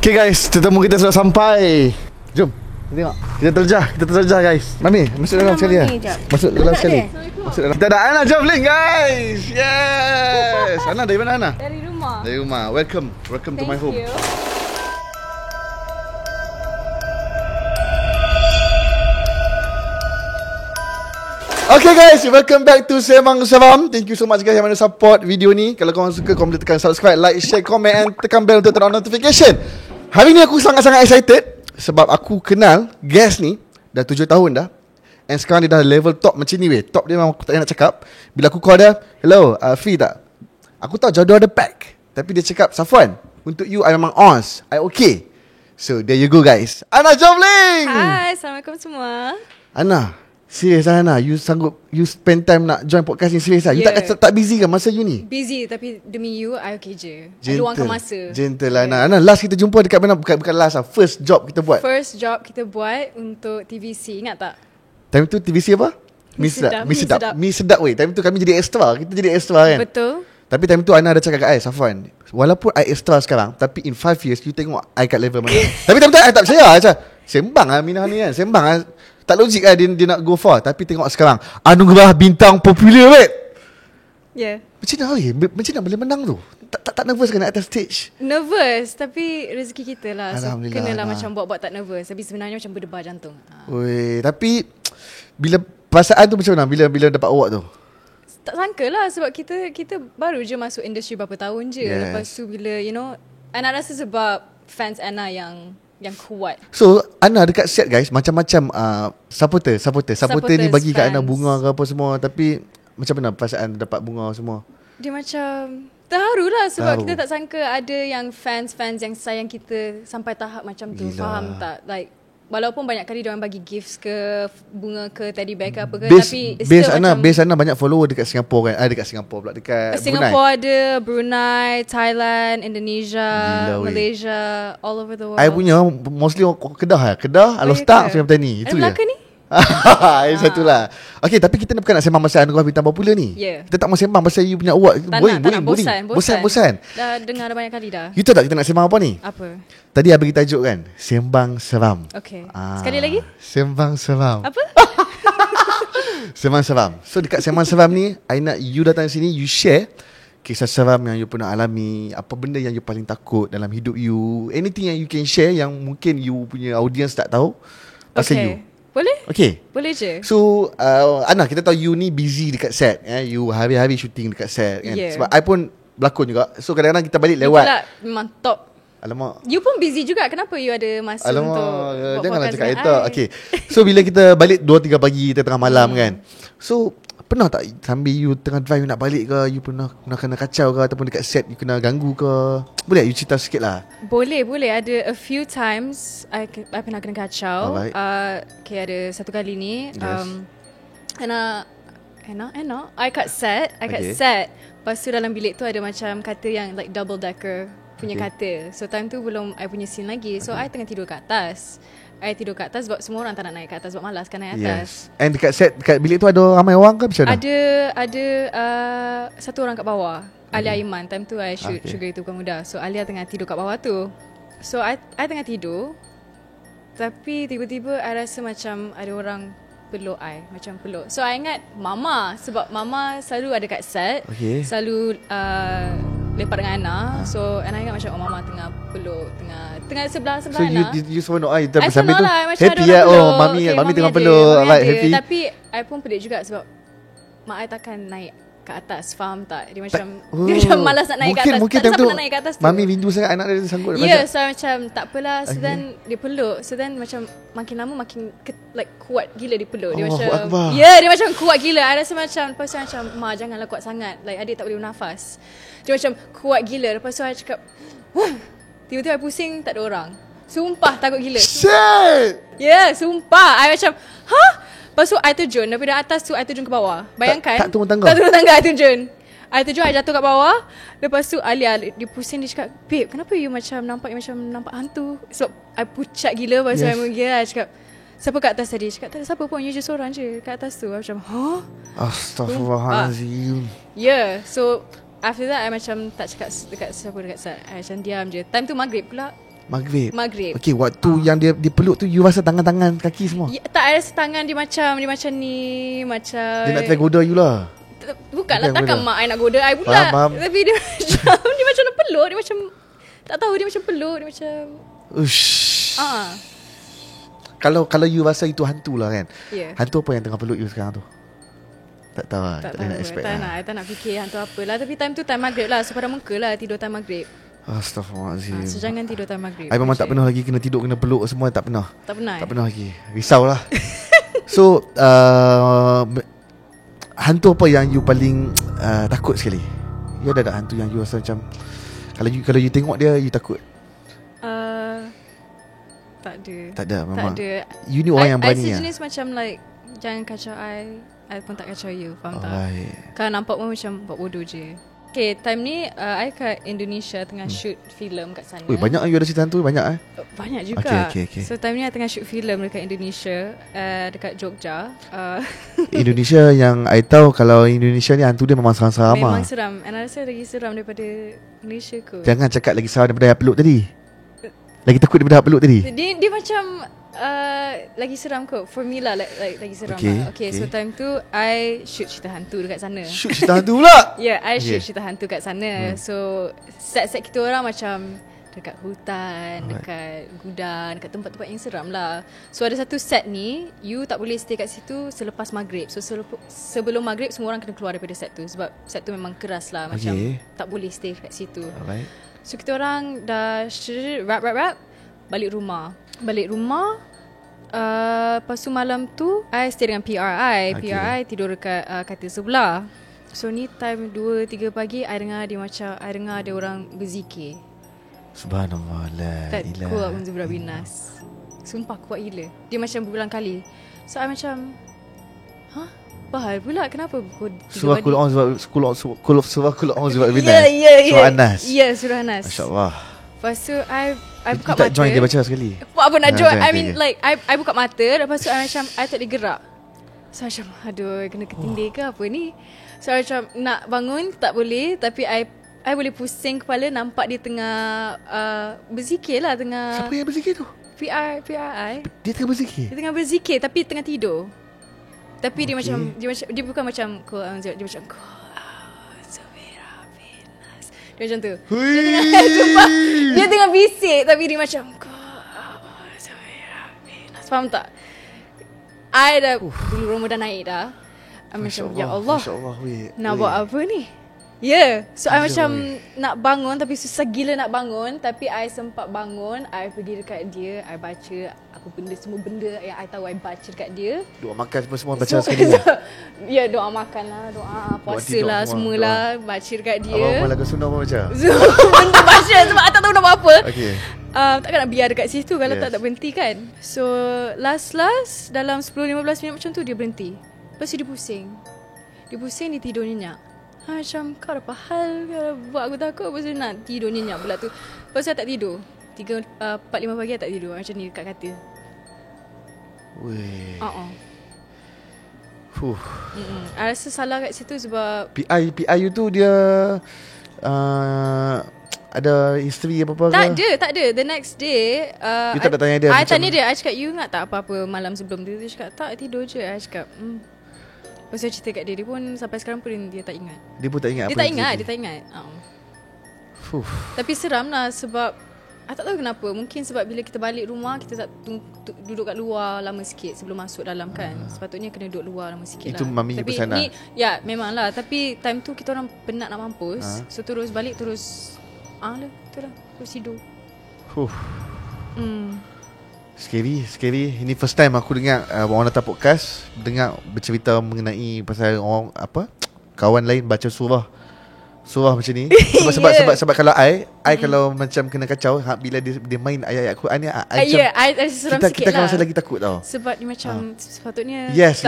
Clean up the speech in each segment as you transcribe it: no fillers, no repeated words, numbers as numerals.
Okay guys, tetamu kita sudah sampai. Jom, tengok. Kita terjah guys. Mami, masuk dalam sekali ya. Masuk dalam sekali. Masuk dalam. Kita ada Ana Jovling guys. Yes. Ana dari mana Ana? Dari rumah. Dari rumah. Welcome to my home. Thank you. Okay guys, welcome back to Sembang Seram. Thank you so much guys yang mana support video ni. Kalau korang suka, korang boleh tekan subscribe, like, share, comment and tekan bell untuk turn on notification. Hari ni aku sangat-sangat excited sebab aku kenal guest ni dah 7 tahun dah. And sekarang dia dah level top macam ni weh. Top dia memang aku tak nak cakap. Bila aku call dia, hello, free tak? Aku tahu jodoh ada pack. Tapi dia cakap, Safwan, untuk you I memang ons, I okay. So there you go guys, Ana Jovling. Hai, Assalamualaikum semua. Ana, serius lah Ana, you spend time nak join podcast ni, serius lah. You tak busy kan masa you ni? Busy, tapi demi you I okay je. I luangkan masa. Gentle lah Ana. Ana, last kita jumpa dekat mana? Bukan last lah, first job kita buat. First job kita buat untuk TVC, ingat tak? Time tu TVC apa? Mi sedap weh. Time tu kami jadi extra. Kita jadi extra kan. Betul. Tapi time tu Ana ada cakap kat I, Safwan, walaupun I extra sekarang, tapi in 5 years you tengok I kat level mana. Tapi time tu I tak percaya. Macam sembang lah Minah ni kan. Sembang lah. Tak logik lah dia nak go far. Tapi tengok sekarang, anugerah bintang popular weh. Yeah. Macam mana weh? Macam mana boleh menang tu? Tak nervous kan nak atas stage? Nervous, tapi rezeki kita lah. So, Alhamdulillah, kenalah Ana. macam buat tak nervous. Tapi sebenarnya macam berdebar jantung. Weh, tapi bila perasaan tu macam mana bila dapat award tu? Tak sangka lah sebab kita baru je masuk industri berapa tahun je. Yes. Lepas tu bila Ana rasa sebab fans Ana yang kuat. So Ana dekat set guys, macam-macam supporter ni bagi kat Ana fans. bunga ke apa semua. Tapi macam mana perasaan dapat bunga semua? Dia macam terharu lah sebab Terharu. kita tak sangka ada yang fans yang sayang kita sampai tahap macam tu. Gila. Faham tak? Like walaupun banyak kali diorang bagi gifts ke, bunga ke, teddy bear ke apa ke, tapi base Ana banyak follower dekat Singapura kan. Dekat Singapura pula, dekat Singapore Brunei. ada, Brunei, Thailand, Indonesia, Gila, weh. Malaysia, all over the world. I punya mostly Kedah, Alostak, Sungai Petani. Itu je. Melaka ni? Satu lah. Okay, tapi kita bukan nak sembang pasal anugerah bintang popular ni. Yeah. Kita tak mau sembang pasal you punya award. Tak nak, Bosan. Dah dengar dah banyak kali dah. You tahu tak kita nak sembang apa ni? Apa? Tadi I bagi tajuk kan, Sembang Seram. Okay. Sekali lagi? Sembang Seram. Apa? Sembang Seram. So dekat Sembang Seram ni, I nak you datang sini, you share kisah seram yang you pernah alami, apa benda yang you paling takut dalam hidup you, anything yang you can share yang mungkin you punya audience tak tahu pasal you. Boleh? Okay. Boleh je. So Ana, kita tahu you ni busy dekat set, you hari-hari shooting dekat set kan. Yeah. Sebab I pun berlakon juga. So kadang-kadang kita balik You lewat. pula memang top. Alamak. You pun busy juga. Kenapa you ada masa untuk buat janganlah podcast cakap dengan itu. I? Okay. So bila kita balik 2-3 pagi, kita tengah malam kan. So pernah tak sambil you tengah drive, you nak balik ke, you pernah kena kacau ke, ataupun dekat set you kena ganggu ke? Boleh you cerita sikit lah? Boleh. Ada a few times I pernah kena kacau. Alright. Okay, ada satu kali ni. Yes. Enak. I kat set. Lepas tu dalam bilik tu ada macam katil yang like double decker punya katil. So time tu belum I punya scene lagi. So I tengah tidur kat atas. I tidur kat atas sebab semua orang tak nak naik kat atas sebab malas kan naik atas. Yes. And dekat set, dekat bilik tu ada ramai orang ke macam mana? Ada satu orang kat bawah. Alia Iman. Time tu I shoot Sugar Itu Bukan Mudah. So Alia tengah tidur kat bawah tu. So I tengah tidur. Tapi tiba-tiba I rasa macam ada orang peluk I. Macam peluk. So I ingat Mama. Sebab Mama selalu ada kat set. Okay. Selalu lepak dengan Ana. So and I ingat macam Mama tengah peluk, tengah sebelah So Ana. you seronok I I sambil tu seronok lah, macam happy ada lah. orang Oh peluk. mami tengah ada, peluk. mami Right, ada. happy. Tapi I pun pelik juga sebab mak I takkan naik ke atas. Faham tak? Dia macam malas nak naik ke atas. Mungkin Tak ada time siapa tu nak naik ke atas tu. mami rindu sangat anak dia sangkut. Ya, so macam tak apalah. So then dia peluk. So then macam makin lama makin kuat gila dia peluk. Dia Allahu macam Akbar. dia macam kuat gila. I rasa macam lepas tu macam Ma janganlah kuat sangat. Like adik tak boleh bernafas. Dia macam kuat gila. Lepas tu I cakap tiba-tiba I pusing tak ada orang. Sumpah takut gila. Shit. Ya, sumpah. I macam lepas tu I terjun. Daripada atas tu I terjun ke bawah. Bayangkan Tak turun tangga? Tak turun tangga, I terjun. I jatuh kat bawah. Lepas tu Alia dia pusing. Dia cakap, babe kenapa you macam nampak hantu? So I pucat gila. Lepas tu I mengira. I cakap, siapa kat atas tadi? Dia cakap, tak ada siapa pun, you je seorang je kat atas tu. I macam, Astaghfirullahalazim. Yeah. So after that I macam tak cakap dekat siapa dekat set. I macam diam je. Time tu maghrib pula. Maghrib. Maghrib. Okay, waktu yang dia peluk tu, you rasa tangan-tangan, kaki semua? Ya, tak ada tangan dia macam ni, macam Dia nak try goda you lah. Bukanlah, Bukan takkan goda. mak I nak goda I pula. Faham. Tapi dia macam dia macam nak peluk, dia macam tak tahu, dia macam peluk, dia macam Ush. Kalau you rasa itu hantu lah kan. Yeah. Hantu apa yang tengah peluk you sekarang tu? Tak tahu lah. Tak boleh nak tahu, expect tak lah. nak, I tak nak fikir hantu apa lah. Tapi time tu time maghrib lah, so pada muka lah tidur time maghrib. Astaghfirullahaladzim. So jangan tidur time maghrib. I memang tak pernah lagi kena tidur, kena peluk semua. Tak pernah. Tak pernah. Tak pernah lagi. Risau lah. So hantu apa yang you paling takut sekali? You ada tak hantu yang you rasa macam Kalau you tengok dia, you takut? Tak ada. Tak ada memang. Tak ada. You ni orang yang I berani lah. sejenis macam like jangan kacau I pun tak kacau you. Faham tak? Alright. Kalau nampak pun macam buat bodoh je. Okay, time ni I kat Indonesia tengah shoot filem kat sana. Ui, banyak you ada cerita hantu, banyak Banyak juga. Okay. So time ni I tengah shoot filem dekat Indonesia, dekat Jogja. Indonesia yang I tahu, kalau Indonesia ni hantu dia memang seram-seram lah. Memang seram. And I rasa lagi seram daripada Malaysia kot. Jangan cakap lagi seram daripada peluk tadi. Lagi takut daripada peluk tadi. Dia macam lagi seram kot. For me lah, like lagi seram lah. Okay, so time tu I shoot cerita hantu dekat sana. Shoot cerita hantu pula. Yeah, I shoot cerita hantu kat sana. So set-set kita orang macam dekat hutan, dekat gudang, dekat tempat-tempat yang seram lah. So ada satu set ni, you tak boleh stay kat situ selepas maghrib. So sebelum maghrib semua orang kena keluar daripada set tu. Sebab set tu memang keras lah. Macam tak boleh stay kat situ. Alright. So kita orang dah wrap balik rumah. Lepas tu malam tu I stay dengan PRI. PRI tidur dekat katil sebelah. So ni time 2-3 pagi I dengar ada orang berzikir. Subhanallah, la Tak ilaha. kuat untuk berat binas. Sumpah kuat gila. Dia macam berulang kali. So I macam bahal pula, kenapa pukul 3 Surah pagi? Surah Qul A'udzu Binas. Ya. Surah An-Nas. Ya, surah An-Nas. Masya-Allah. Lepas tu I buka You tak mata. join dia baca sekali? Apa nak join? Okay. I mean like I buka mata. Lepas tu I macam I tak boleh gerak. So macam aduh, kena ketindih ke apa ni. So I macam nak bangun tak boleh. Tapi I boleh pusing kepala, nampak dia tengah berzikir lah. Siapa yang berzikir tu? PRI. Dia tengah berzikir? Dia tengah berzikir tapi tengah tidur. Tapi dia macam dia bukan macam dia macam dia macam tu. Sumpah, dia tengah bisik tapi dia macam faham tak? I dah bulu roma dah naik dah. I macam ya Allah, nak buat apa ni? Yeah. So I macam nak bangun tapi susah gila nak bangun. Tapi I sempat bangun. I pergi dekat dia, I baca semua benda yang I tahu I baca dekat dia. Doa makan semua baca sekali. Ya, doa makan lah, doa puasa lah, semualah baca dekat dia. Abang lagu sunnah pun baca? Benda baca sebab I tak tahu nak buat apa. Okay. Takkan nak biar dekat situ kalau tak berhenti kan. So last dalam 10-15 minit macam tu dia berhenti. Lepas tu dia pusing, dia tidur nyenyak. Macam kau ada apa hal buat aku takut. Lepas tu nak tidur nyenyak pula tu. Lepas tu I tak tidur 4-5 pagi I tak tidur. Macam ni dekat katil. Weh. I rasa salah kat situ sebab PI you tu dia ada history apa-apa ke? Tak ada. The next day You tak nak tanya dia I macam tanya dia, I cakap you ingat tak apa-apa malam sebelum tu? Dia cakap tak, tidur je. I cakap lepas tu saya cerita kat dia pun sampai sekarang pun dia tak ingat. Dia pun tak ingat Dia apa tak ingat. Tapi seram lah sebab I tak tahu kenapa. Mungkin sebab bila kita balik rumah, kita tak duduk kat luar lama sikit sebelum masuk dalam kan. Sepatutnya kena duduk luar lama sikit Itu lah. mami Tapi pesan ni, ya memang lah. Tapi time tu kita orang penat nak mampus. So terus balik terus terus tidur. Scary. Ini first time aku dengar orang datang podcast dengar bercerita mengenai pasal orang kawan lain baca surah macam ni. Sebab kalau I kalau macam kena kacau bila dia main ayat-ayat Quran ni, I seram sikit kita akan lah. rasa lagi takut tau. Sebab dia macam sepatutnya Yes.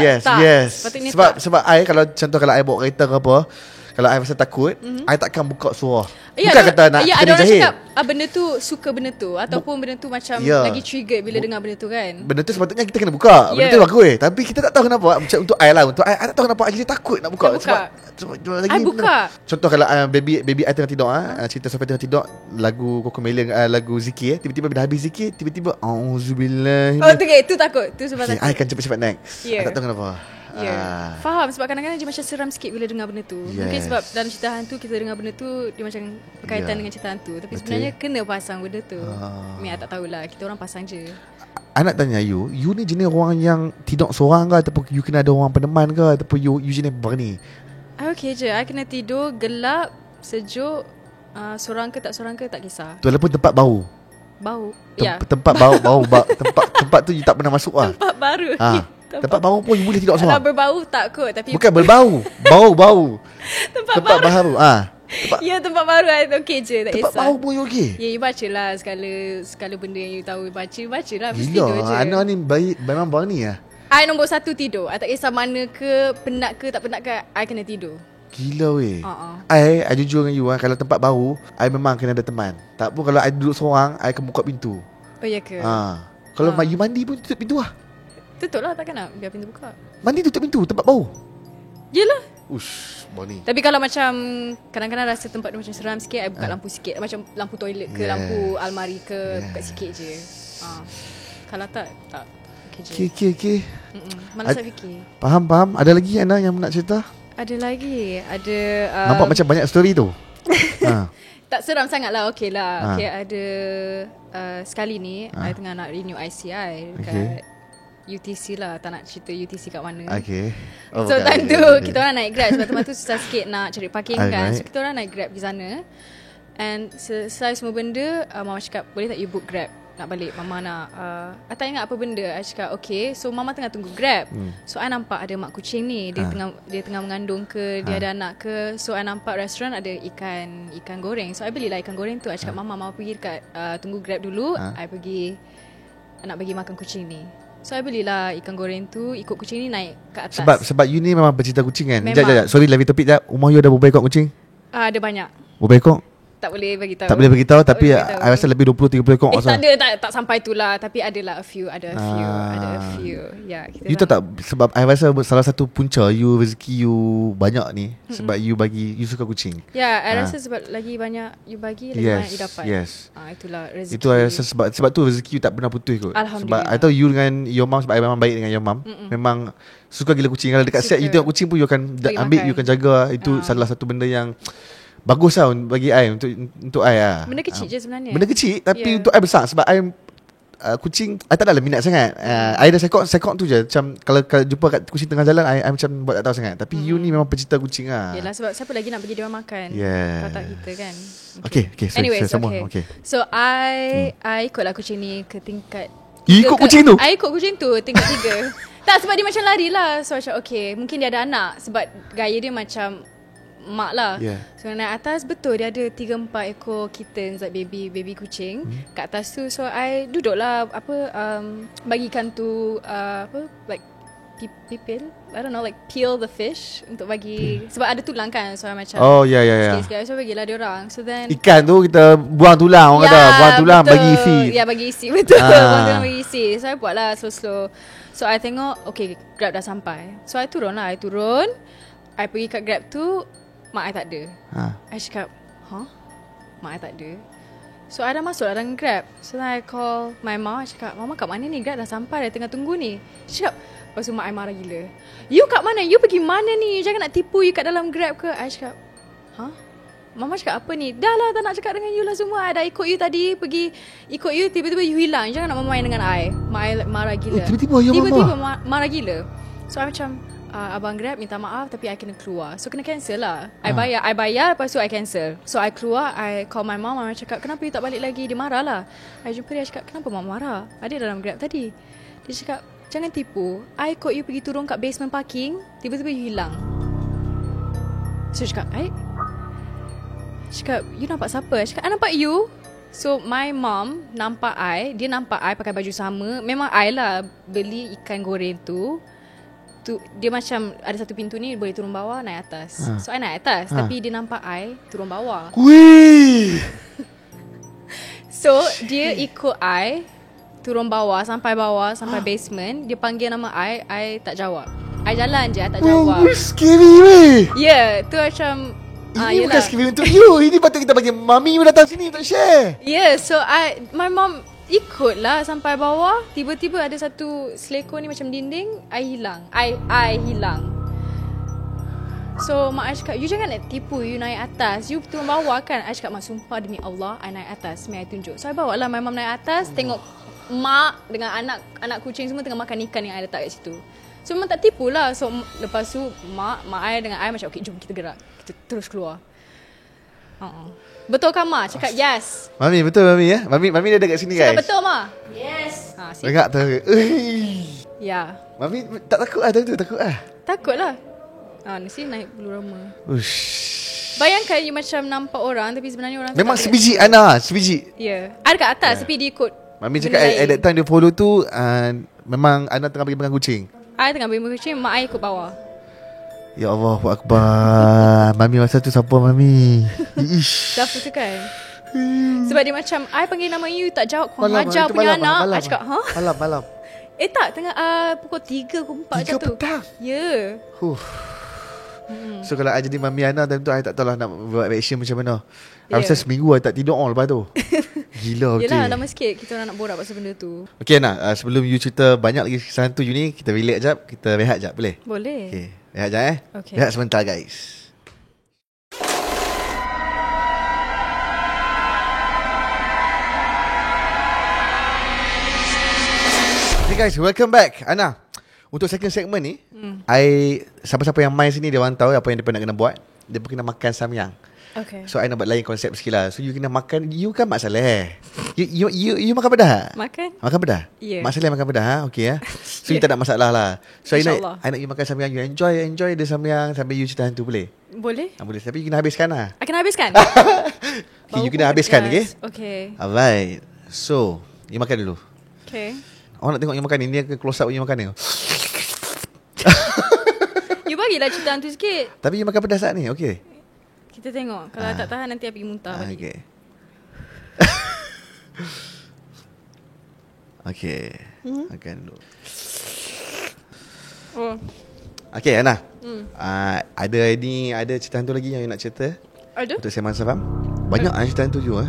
Sepatutnya Sebab I kalau contoh kalau I bawa kereta ke apa, Kalau I rasa takut, I takkan buka suara. Ya, Bukan kata nak ada kena orang jahit. cakap benda tu suka benda tu ataupun benda tu macam lagi trigger bila dengar benda tu kan. Benda tu sepatutnya kita kena buka. Benda tu bagus. Tapi kita tak tahu kenapa. Macam untuk I lah, untuk I tak tahu kenapa I jadi takut nak buka. Sebab lagi I buka. Contoh kalau baby I tengah tidur, cerita sampai tengah tidur, lagu Cocomelon, lagu zikir, tiba-tiba bila habis zikir, tiba-tiba auzubillah. Tu takut. Tu sebab takut. I akan cepat-cepat next. I tak tahu kenapa. Faham. Sebab kadang-kadang dia macam seram sikit bila dengar benda tu. Mungkin sebab dalam cerita hantu kita dengar benda tu, dia macam berkaitan dengan cerita hantu. Tapi sebenarnya kena pasang benda tu. I tak tahulah. Kita orang pasang je. I nak tanya you ni jenis orang yang tidur seorang ke, ataupun you kena ada orang peneman ke, ataupun you jenis apa ni? I okay je. I kena tidur gelap, sejuk, seorang ke tak kisah. Tu walaupun tempat bau. Tempat bau tempat tu you tak pernah masuk lah. Tempat baru. Tempat bau pun you boleh tidur seorang. Kalau berbau tak kot, tapi bukan berbau. Bau. tempat baru. Tempat baru okay je, tak tempat kisah. bau pun you okay. You baca lah segala benda yang you tahu. Baca lah. Gila, Ana ni baik memang bang ni lah. I nombor 1 tidur. I tak kisah mana ke, penat ke tak penat ke, I kena tidur. Gila weh. I jujur dengan you kalau tempat baru, I memang kena ada teman. Tak pun kalau I duduk seorang, I akan buka pintu. Oh ya ke? Kalau you mandi pun tutup pintu lah. Tutup lah, takkan nak biar pintu buka. Mandi tutup pintu, tempat bau. Yelah. Ush, bau ni. Tapi kalau macam kadang-kadang rasa tempat tu macam seram sikit, I buka lampu sikit. Macam lampu toilet ke, lampu almari ke, buka sikit je. Kalau tak okay je. Okay. Malas nak fikir. Faham. Ada lagi Ana yang nak cerita? Ada lagi. Ada nampak macam banyak story tu. Tak seram sangat lah. Okay lah. Okay, ada sekali ni I tengah nak renew ICI dekat UTC lah. Tak nak cerita UTC kat mana. So time tu kita orang naik Grab. Sebab tempat tu susah sikit nak cari parking kan. So kita orang naik Grab di sana. And selesai semua benda, Mama cakap boleh tak you book Grab nak balik. Mama nak I tak ingat apa benda. I cakap okay. So Mama tengah tunggu Grab. So I nampak ada mak kucing ni, dia tengah mengandung ke, dia ada anak ke. So I nampak restoran ada ikan goreng. So I belilah ikan goreng tu. I cakap Mama pergi dekat tunggu Grab dulu. I pergi nak bagi makan kucing ni. So I belilah ikan goreng tu, ikut kucing ni naik ke atas. Sebab you ni memang pencinta kucing kan? Sekejap. Sorry, lebih topik sekejap. Rumah you ada berapa ekor kucing? Ada banyak. Berapa ekor? Tak boleh bagi tahu. Tak boleh bagi tahu, tapi I rasa lebih 20-30 ekor. Tak ada, tak sampai tu lah. Tapi adalah a few. Ada a few. Ya, you tahu tak, sebab I rasa salah satu punca you rezeki you banyak ni sebab you suka kucing. Ya, I rasa sebab lagi banyak you bagi, lagi banyak you dapat. Itulah rezeki. Itu I rasa sebab tu rezeki you tak pernah putus kot. Alhamdulillah. Sebab I tahu you dengan your mom, sebab I memang baik dengan your mom. Memang suka gila kucing. Kalau dekat set you tengok kucing pun you akan ambil, you akan jaga. Itu salah satu benda yang bagus lah bagi I, untuk I lah. Benda kecil je sebenarnya. Benda kecil tapi untuk I besar. Sebab I kucing I tak adalah minat sangat. I dah sekok tu je. Macam kalau jumpa kat kucing tengah jalan, I macam buat tak tahu sangat. Tapi you ni memang pencinta kucing lah. Yelah, sebab siapa lagi nak bagi dia orang makan kalau tak kita kan. Okay. Anyways, okay. So I ikutlah kucing ni ke tingkat You ikut kucing tu? I ikut kucing tu tingkat 3. Tak, sebab dia macam lari lah. So macam okay, mungkin dia ada anak. Sebab gaya dia macam mak lah. So naik atas, betul dia ada 3-4 ekor kittens, like baby kucing kat atas tu. So I duduk lah bagikan tu like pipil, I don't know, like peel the fish untuk bagi sebab ada tulang kan. So I macam sikit-sikit. So bagilah dia orang. So then ikan tu kita buang tulang, orang kata buang tulang, betul, bagi isi. Ya, bagi isi, betul. Buang tulang bagi isi. So I buat lah slow. So I tengok okay, Grab dah sampai. So I turun. I pergi kat Grab tu, mak I tak ada. I cakap, mak I tak ada. So I dah masuk lah dalam Grab. So I call my mom. I cakap, Mama kat mana ni? Grab dah sampai, dah tengah tunggu ni. Dia cakap, lepas tu mak I marah gila. You kat mana? You pergi mana ni? Jangan nak tipu you kat dalam Grab ke? I cakap, Mama cakap apa ni? Dah lah, tak nak cakap dengan you lah semua. I dah ikut you tadi, pergi ikut you, tiba-tiba you hilang. Jangan nak main dengan I. Mak I marah gila. Tiba-tiba marah gila. So I macam, abang Grab minta maaf tapi I kena keluar. So kena cancel lah. I bayar lepas tu I cancel. So I keluar, I call my mom. Mama cakap, kenapa you tak balik lagi? Dia marah lah. I jumpa dia, cakap, kenapa Mama marah? Ada dalam Grab tadi. Dia cakap, jangan tipu, I ikut you pergi turun kat basement parking, tiba-tiba you hilang. So cakap, cakap, you nampak siapa? Cakap, I nampak you. So my mom nampak I, dia nampak I pakai baju sama. Memang I lah beli ikan goreng tu. dia macam ada satu pintu ni boleh turun bawah, naik atas. So I naik atas, tapi dia nampak I turun bawah. Wih. So dia ikut I turun bawah sampai basement. Dia panggil nama I tak jawab. I jalan je, I tak jawab. Scary weh. Yeah, tu macam ini bukan scary untuk you. Ini patut kita bagi mami you datang sini untuk share. Yeah, so my mom ikutlah sampai bawah. Tiba-tiba ada satu selekor ni macam dinding. I hilang. I hilang. So mak I cakap, you jangan nak tipu, you naik atas, you turun bawah kan. I cakap, mak sumpah demi Allah I naik atas, may I tunjuk. So I bawa lah my mom naik atas. Tengok mak dengan anak kucing semua tengah makan ikan yang I letak kat situ. So memang tak tipu lah. So lepas tu mak I dengan I macam, okay jom kita gerak, kita terus keluar. Betul kan mak? Cakap yes. Mami betul mami ya. Mami dia dekat sini guys. Cakap betul mak? Yes. Dengar tu. Ya. Mami tak takut time tu, takut Takut lah. Nasi naik bulu roma. Ush. Bayangkan you macam nampak orang tapi sebenarnya orang memang sebiji Ana, sebiji. Ya. Ada kat atas tapi dia ikut. Mami cakap at that time dia follow tu memang Ana tengah pergi makan kucing. I tengah bagi kucing, mak I ikut bawah. Ya Allah Akbar. Mami masa tu siapa mami? Ish. Siapa tu kan? Sebab dia macam I panggil nama you tak jawab, kau ajar punya anak. I cakap Malam. Tak, tengah pukul 3 ke 4 macam tu. 3 petang? Ya. So kalau I jadi mami Ana time tu I tak tahu lah nak buat reaction macam mana. I rasa seminggu I tak tidur lepas tu. Gila betul. Yelah, lama sikit kita orang nak borak pasal benda tu. Okay Ana, sebelum you cerita banyak lagi kisah hantu you ni, kita relax jap, kita rehat jap, boleh? Boleh. Okay, rehat jap Okay. Rehat sebentar guys. Okay guys, welcome back. Ana, untuk second segment ni, siapa-siapa yang main sini dia orang tahu apa yang dia nak kena buat. Dia kena makan samyang. Okay. So I nak buat lain konsep sikit lah. So you kena makan. You kan Mak Saleh. You makan pedas? Makan pedas? Yeah. Mak Saleh makan pedas Okay ya. So you tak ada masalah lah. So I nak you makan samyang. You enjoy the samyang sambil you cerita hantu, boleh? Boleh. Boleh. Tapi you kena habiskan lah. I kena habiskan? Okay, you kena habiskan. Okay. Alright. So you makan dulu. Okay. Orang nak tengok you makan ni. Ni akan close up you makan ni. You bagilah cerita hantu sikit. Tapi you makan pedas saat ni. Okay. Kita tengok. Kalau tak tahan nanti I pergi muntah balik. Okay. Okay. Makan dulu. Okay Ana. Ada cerita hantu lagi yang you nak cerita? Ada? Untuk Sembang Seram. Banyak cerita hantu you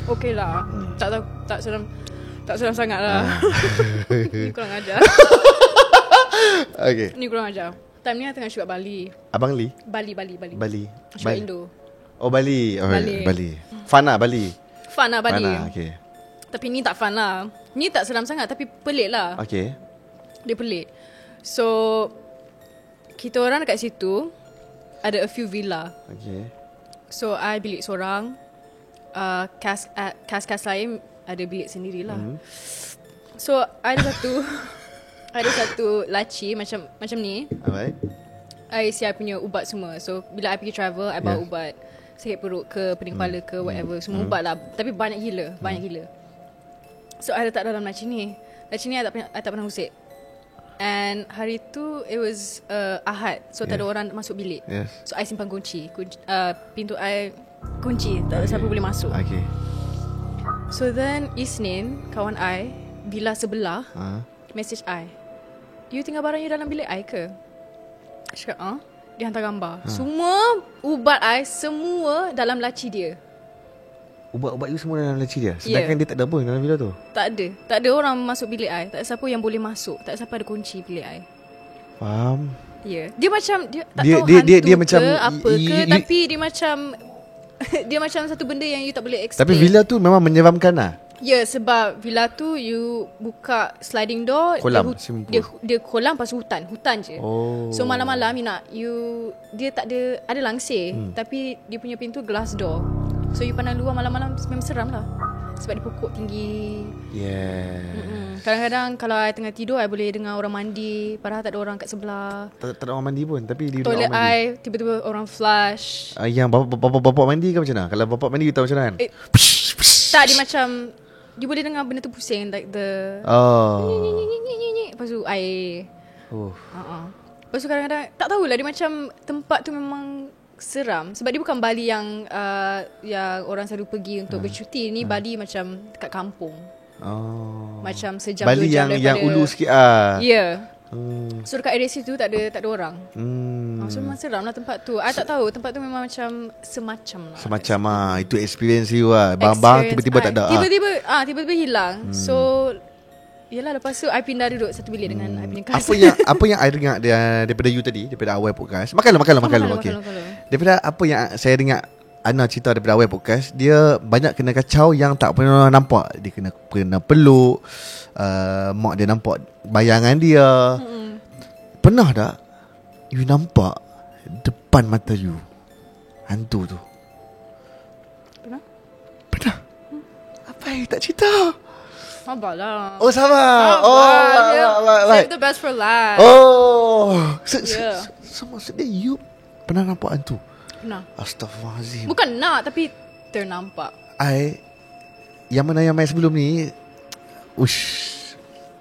Okay lah. Tak seram sangat lah. Ni kurang ajar. Okay. Ni kurang ajar. Time ni I tengah shoot kat Bali. Abang Lee? Bali. Shoot kat Indo. Oh Bali. Fun lah Bali. Fun lah Bali. Okay. Tapi ni tak fun lah. Ni tak seram sangat tapi pelik lah. Okay. Dia pelik. So kita orang dekat situ ada a few villa. Okay. So I bilik seorang. Kas lain ada bilik sendirilah. So ada satu laci macam ni. Alright. I siap punya ubat semua. So bila I pergi travel, I bawa ubat sakit perut ke, pening kepala ke, whatever. Semua ubat lah. Tapi banyak gila. So I letak dalam laci ni. Laci ni I tak pernah usik. And hari tu it was Ahad. So tak ada orang masuk bilik. So I simpan kunci. Pintu I kunci. Tak ada siapa boleh masuk. Okay. So then Isnin, kawan I villa sebelah message I, you tinggal barang you dalam bilik I ke? I cakap dia hantar gambar. Semua ubat I semua dalam laci dia. Ubat-ubat you semua dalam laci dia. Sedangkan dia tak ada pun dalam villa tu. Tak ada orang masuk bilik I. Tak ada siapa yang boleh masuk. Tak ada siapa ada kunci bilik I. Faham? Ya. Dia macam dia tak tahu hantu dia macam ke apa ke, tapi dia macam dia macam satu benda yang you tak boleh explain. Tapi villa tu memang menyeramkan lah. Ya, sebab villa tu you buka sliding door, kolam, dia kolam lepas hutan je. So malam-malam dia tak ada langsir, tapi dia punya pintu glass door. So you pandang luar malam-malam memang seram lah. Sebab dia pokok tinggi. Kadang-kadang kalau I tengah tidur, I boleh dengar orang mandi, padahal tak ada orang kat sebelah. Tak ada orang mandi pun, tapi di toilet I tiba-tiba orang flush. Yang bapak mandi ke macam mana? Kalau bapak mandi you tahu macam mana kan? Tak, dia macam you boleh dengar benda tu pusing, like the lepas tu air. Lepas tu kadang-kadang tak tahulah, dia macam tempat tu memang seram sebab dia bukan Bali yang orang selalu pergi untuk bercuti. Ni Bali macam dekat kampung. Macam sejam Bali 2 jam yang daripada ulu sikit ah. Ya. So dekat area situ tak ada orang. So memang seram lah tempat tu. I tak tahu, tempat tu memang macam semacam lah. Semacam itu experience you lah. Bang-bang tiba-tiba tak ada. Tiba-tiba hilang. So yelah, lepas tu I pindah duduk satu bilik dengan I punya cousin. Apa yang I dengar daripada you tadi, daripada awal podcast. Makan lu. Okey. Daripada apa yang saya dengar Ana cerita daripada awal podcast, dia banyak kena kacau yang tak pernah nampak. Dia kena peluk, mak dia nampak bayangan dia. Pernah tak you nampak depan mata you hantu tu? Pernah. Apa you tak cerita? Sabarlah. Oh, sabar. Save the best for last. So maksudnya you pernah nampak hantu? Pernah. Astaghfirullahalazim. Bukan nak, tapi ternampak. Yang main sebelum ni,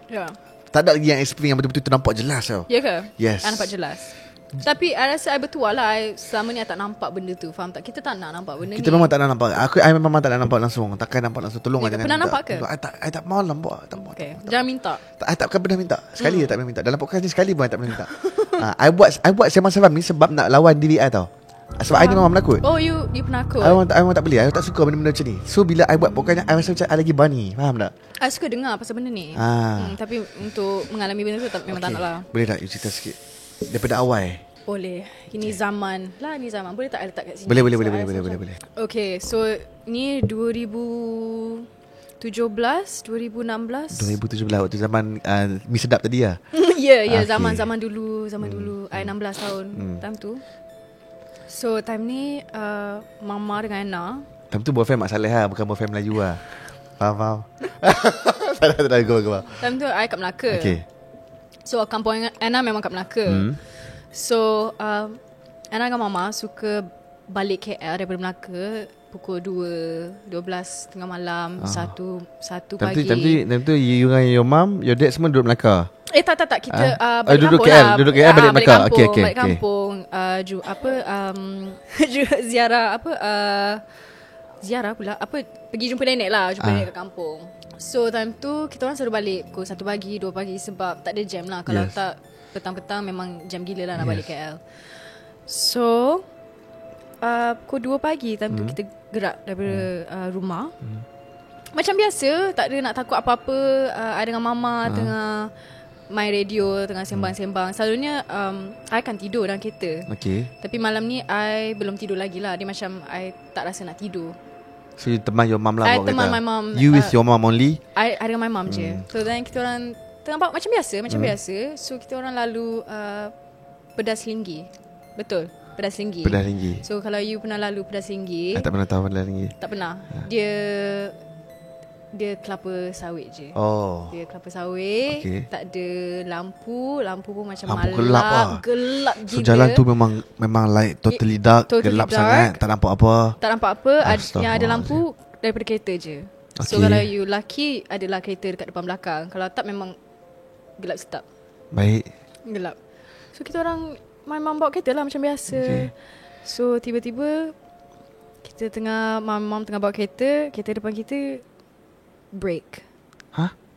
Ya. tak ada lagi yang experience yang betul-betul ternampak jelas tau. Ya ke? Yes. I nampak jelas. Tapi I rasa I bertuah lah. Selama ni I tak nampak benda tu. Faham tak? Kita tak nak nampak benda Kita ni. memang tak nak nampak. I memang tak nak nampak langsung. Takkan nampak langsung. Tolong Ya, jangan. pernah nampak ke? I tak mau nampak. Okay. Jangan minta. I tak pernah minta. Sekali tak pernah minta. Dalam podcast ni sekali pun I tak pernah minta. I buat Sembang Seram ni sebab nak lawan diri I tau. Sebab I ni memang penakut. Oh, you penakut. I memang tak boleh. I tak suka benda-benda macam ni. So bila I buat podcast ni, I rasa macam I lagi berani. Faham tak? I suka dengar pasal benda ni. Tapi untuk mengalami benda tu memang tak nak lah. Boleh tak you cerita sikit daripada awal? Boleh. Ini zaman. Boleh tak I letak kat sini? Boleh. Okay, so ni 2017, 2016. 2017 waktu zaman Mi Sedap tadi lah. Ya, zaman dulu. I 16 tahun time tu. So time ni Mama dengan Ana. Time tu boyfriend Mak Saleh lah, bukan boyfriend Melayu lah. Faham. Tak go. Time tu I kat Melaka. Okay. So kampung Ana memang kat Melaka. So Ana dengan Mama suka balik KL daripada Melaka pukul 12 tengah malam, 1 pagi. Time tu you dengan your mom, your dad semua duduk Melaka. Tak. Kita balik duduk kampung KL, lah. Duduk KL balik Melaka. Okay. Balik kampung. Ziarah ziarah pula. Pergi jumpa nenek lah. Jumpa nenek kat kampung. So time tu kita orang selalu balik pukul 1 pagi, 2 pagi sebab tak ada jam lah. Kalau tak petang-petang memang jam gila lah nak balik KL. So pukul 2 pagi time tu kita gerak daripada rumah. Macam biasa, tak ada nak takut apa-apa. I dengan Mama tengah main radio, tengah sembang-sembang. Selalunya I akan tidur dalam kereta. Okay. Tapi malam ni I belum tidur lagi lah. Dia macam I tak rasa nak tidur. So you teman your mom lah. I teman my mom. You with your mom only? I dengan my mom je. So then kita orang tengah buat macam biasa. So kita orang lalu Pedas Linggi. Betul, Pedas Linggi. So kalau you pernah lalu Pedas Linggi, I tak pernah tahu Pedas Linggi. Tak pernah. Dia kelapa sawit je. Dia kelapa sawit. Okay. Tak ada lampu pun macam gelap gila. So jalan tu memang like totally dark, gelap sangat, tak nampak apa. Yang ada lampu daripada kereta je. Okay. So kalau you lucky, adalah kereta dekat depan belakang. Kalau tak memang gelap setap. Baik. Gelap. So kita orang my mom bawa kereta lah macam biasa. Okay. So tiba-tiba kita mom tengah bawa kereta depan kita break.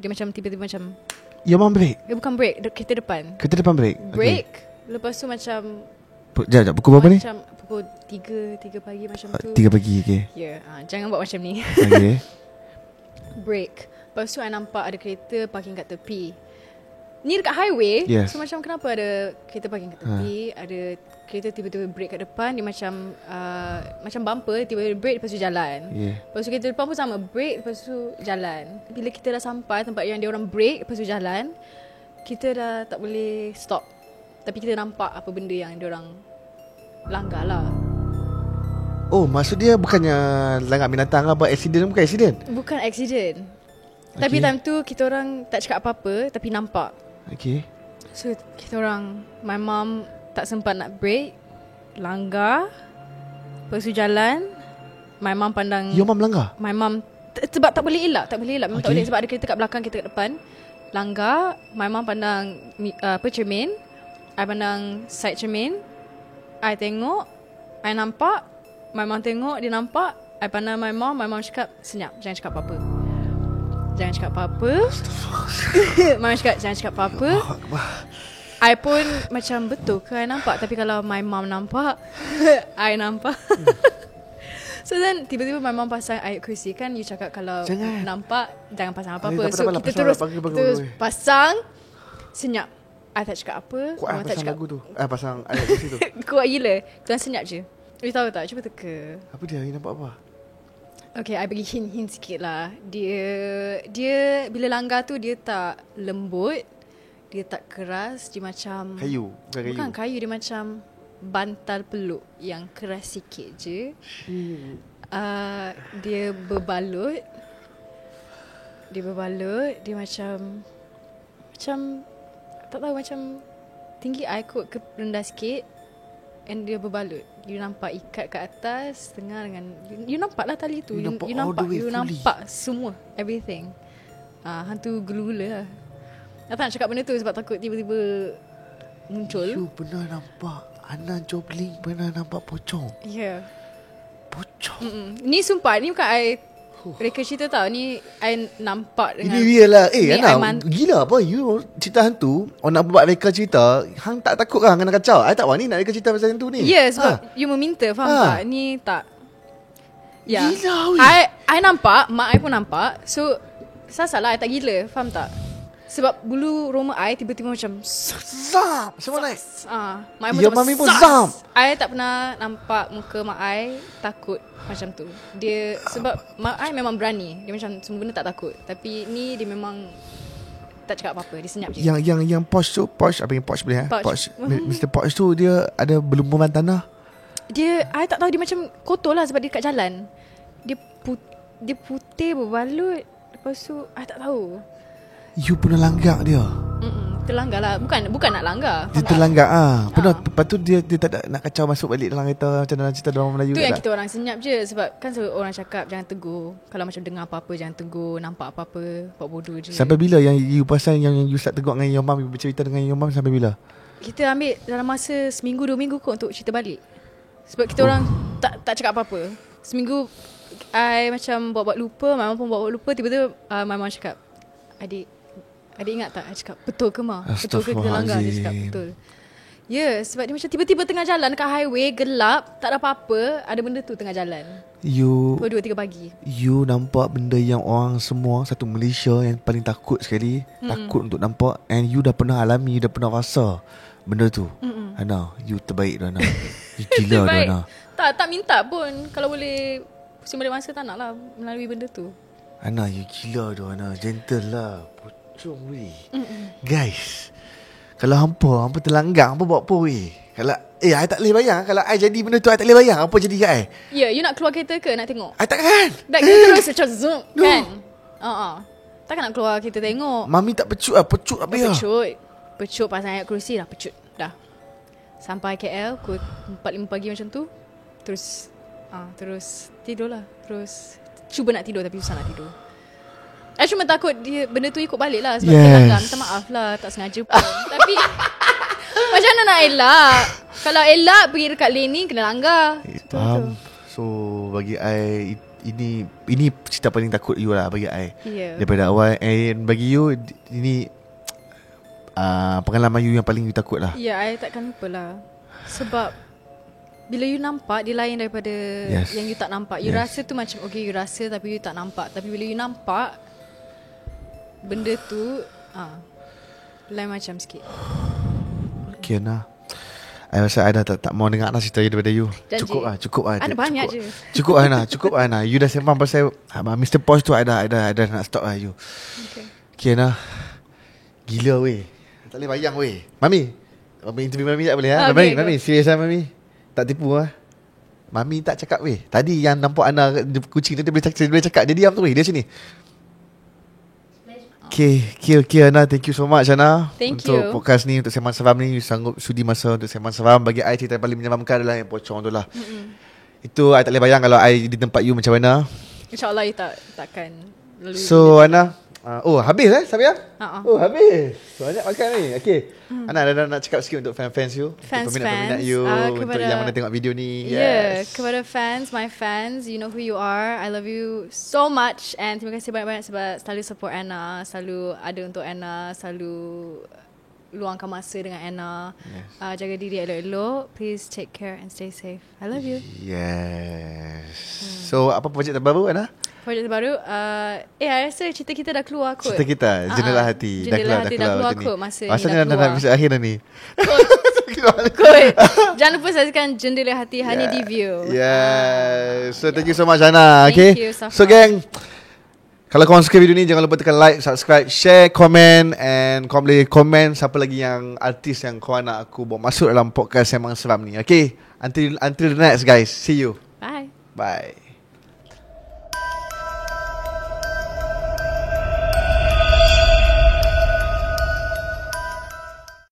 Dia macam tiba-tiba macam your mom break? Dia bukan break, kereta depan. Kereta depan break? Break. Okay. Lepas tu macam Sekejap, pukul berapa ni? Macam pukul 3 pagi macam tu. 3 pagi, okay. Ya, jangan buat macam ni. Okay. Break. Lepas tu I nampak ada kereta parking kat tepi. Ni dekat highway. Yes. So macam kenapa ada kereta parking kat tepi, ada kereta tiba-tiba break kat depan. Dia macam bumper, tiba-tiba break lepas tu jalan. Lepas tu kereta depan pun sama, break lepas tu jalan. Bila kita dah sampai tempat yang dia orang break lepas tu jalan, kita dah tak boleh stop. Tapi kita nampak apa benda yang dia orang langgar lah. Oh, maksud dia bukannya langgar binatang apa, accident? Bukan accident? Bukan accident. Okay. Tapi time tu kita orang tak cakap apa-apa, tapi nampak. Okay. So kita orang, my mom tak sempat nak break, langgar, lepas tu jalan. My mom pandang. Your mom langgar? My mom sebab tak boleh elak. Memang tak boleh sebab ada kereta kat belakang, kita kat depan. Langgar, my mom pandang cermin. I pandang side cermin, I tengok, I nampak, my mom tengok, dia nampak, I pandang my mom cakap, senyap, jangan cakap apa-apa. Jangan cakap apa-apa. My mom cakap, jangan cakap apa-apa. I pun macam betul ke I nampak. Tapi kalau my mom nampak, I nampak. So then tiba-tiba my mom pasang ayat kursi. Kan you cakap kalau nampak jangan pasang apa-apa. So kita terus pasang, senyap. I tak cakap apa. Kuat pasang lagu tu. Pasang ayat kursi tu. Kuat gila. Tuan senyap je. You tahu tak? Cuba teka. Apa dia? You nampak apa? Okay, I bagi hint sikit lah. Dia bila langgar tu dia tak lembut. Dia tak keras. Dia macam kayu. Bukan kayu. Dia macam bantal peluk yang keras sikit je. Dia berbalut. Dia macam tak tahu, macam tinggi I kot ke rendah sikit. And dia berbalut. You nampak ikat kat atas tengah dengan you nampak lah tali tu. You nampak semua, everything. Hantu gula-gula lah. I tak nak cakap benda tu sebab takut tiba-tiba muncul. You pernah nampak Ana Jobling pernah nampak pocong? Ya. Pocong? Ni sumpah, ni bukan I reka cerita tau. Ni I nampak dengan ini real lah. Ana gila apa you cerita hantu. Orang nak buat reka cerita, hang tak takut kan kena kacau? I tak ni nak reka cerita pasal hantu ni. Ya, sebab you meminta, faham tak? Ni tak. Ya. Gila I nampak, mak I pun nampak. So salah I tak gila, faham tak? Sebab bulu roma I tiba-tiba macam zap. Semua naik. Mak ya, mami pun zap. I tak pernah nampak muka mak I takut macam tu. Dia sebab mak I memang berani. Dia macam semua benda tak takut. Tapi ni dia memang tak cakap apa-apa. Dia senyap je. Yang Posh tu, Posh apa yang Posh boleh Posh. Mr. Posh tu dia ada berlumpuran tanah. Dia I tak tahu, dia macam kotor lah sebab dia kat jalan. Dia putih berbalut. Lepas tu I tak tahu. You pernah langgar dia? Terlanggar lah. Bukan nak langgar. Dia terlanggar Pernah. Lepas tu dia tak nak kacau masuk balik dalam kereta macam dalam cerita orang Melayu. Tu yang kita orang senyap je. Sebab kan orang cakap jangan tegur. Kalau macam dengar apa-apa jangan tegur. Nampak apa-apa buat bodoh je. Sampai bila yang you pasal yang you start tegur dengan your mum, you bercerita dengan your mum sampai bila? Kita ambil dalam masa seminggu 2 minggu kot untuk cerita balik. Sebab kita orang tak cakap apa-apa. Seminggu I macam buat-buat lupa. Mama pun buat-buat lupa. Tiba-tiba mama cakap, Adik ingat tak? I cakap, betul ke Ma? Betul ke kita langgar? Dia cakap, betul. Ya, sebab dia macam tiba-tiba tengah jalan dekat highway, gelap, tak ada apa-apa, ada benda tu tengah jalan. Pukul 2-3 pagi. You nampak benda yang orang semua satu Malaysia yang paling takut sekali, takut untuk nampak. And you dah pernah alami, you dah pernah rasa benda tu. Ana, you terbaik dah Ana. You gila dah Ana. Tak minta pun. Kalau boleh pusing balik masa, tak nak lah melalui benda tu. Ana, you gila dah Ana. Gentle lah. Pocong weh. Guys, kalau hampa terlanggar, hampa buat apa weh? Kalau I tak boleh bayang. Kalau I jadi benda tu, I tak boleh bayang apa jadi kat I. Ya, you nak keluar kereta ke nak tengok? I takkan. Tak, kita terus macam zoom kan. Takkan nak keluar kita tengok. Mami tak pecut lah. Pecut apa ya? Pecut pasang ayat kerusi dah. Pecut dah. Sampai KL pukul 4-5 pagi macam tu. Terus tidur lah. Terus cuba nak tidur tapi susah nak tidur. I cuma takut benda tu ikut balik lah. Sebab terlanggar. Minta maaf lah, tak sengaja pun. Tapi macam mana nak elak? Kalau elak pergi dekat lane ni kena langgar. Faham. So bagi I ini cerita paling takut you lah bagi I. Daripada awal. And bagi you ini pengalaman you yang paling you takut lah. Ya, I takkan lupa lah. Sebab bila you nampak, dia lain daripada yang you tak nampak. You rasa tu macam okay, you rasa tapi you tak nampak. Tapi bila you nampak benda tu lain macam sikit. Okay Ana, I rasa I dah tak mau dengar Ana cerita daripada you. Janji. Cukup lah. Ada banyak je. Cukup Ana. You dah sembang pasal Mr. Posh tu, I dah nak stop lah you. Okay Ana, gila weh. Tak boleh bayang weh. Mami interview Mami tak boleh Mami serius lah Mami. Tak tipu lah. Mami tak cakap weh. Tadi yang nampak Ana kucing tu dia boleh cakap. Dia diam tu weh. Dia sini. Okay Ana, thank you so much Ana. Untuk podcast ni, untuk sembang seram ni, you sanggup sudi masa untuk sembang seram. Bagi I cerita paling menyeramkan adalah yang pocong tu lah. Itu I tak boleh bayang kalau I di tempat you macam mana. InsyaAllah you takkan lalui. So Ana, Oh habis Sabia? Uh-uh. Oh habis. Banyak makan ni. Okay, Ana ada nak cakap sikit untuk fans you, peminat-peminat you, untuk yang mana tengok video ni. Kepada fans, my fans, you know who you are. I love you so much. And terima kasih banyak-banyak sebab selalu support Anna, selalu ada untuk Anna, selalu luangkan masa dengan Anna. Jaga diri elok-elok. Please take care and stay safe. I love you. Yes. So apa projek terbaru Ana? Projek terbaru I rasa cerita kita dah keluar kot. Cerita kita Jendela Hati Jendela Hati dah keluar kot. Masa ni dah keluar episod akhir dah ni. Kot. Jangan lupa saksikan Jendela Hati hanya di View. So thank you so much Ana. Okay, Thank you, Safa. so gang, kalau korang suka video ni, jangan lupa tekan like, subscribe, share, komen. And korang boleh komen siapa lagi yang artis yang korang nak aku bawa masuk dalam podcast Sembang Seram ni. Okay, until the next guys. See you. Bye. Bye.